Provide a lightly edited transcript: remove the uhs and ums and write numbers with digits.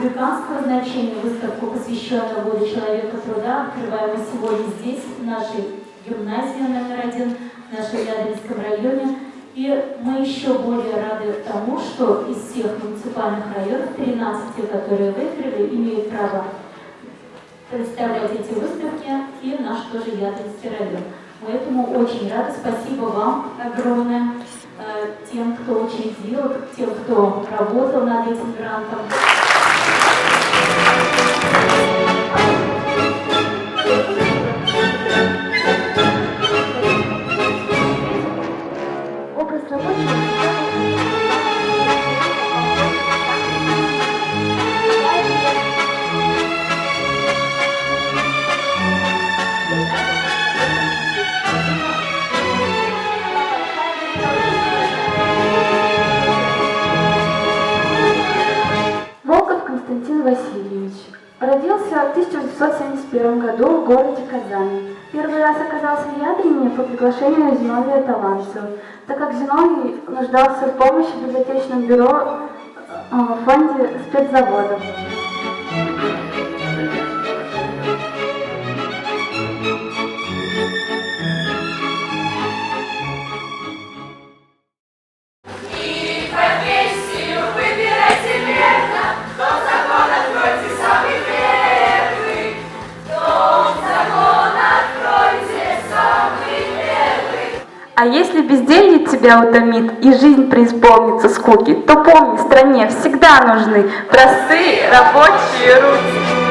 республиканского значения выставку, посвященную Году человека труда, открываем мы сегодня здесь, в нашей гимназии номер 1, в нашем Ядринском районе. И мы еще более рады тому, что из всех муниципальных районов, 13, которые выиграли, имеют право представлять эти выставки и наш тоже Ядринский район. Поэтому очень рада. Спасибо вам огромное, тем, кто учредил, тем, кто работал над этим грантом. Образ рабочего Волков Константин Васильевич. Родился в 1971 году в городе Казани. Первый раз оказался в Ядрине по приглашению Зиновия Таланцева, так как Зиновий нуждался в помощи в библиотечном бюро в фонде спецзаводов. А если безделье тебя утомит и жизнь преисполнится скуки, то помни, стране всегда нужны простые рабочие руки.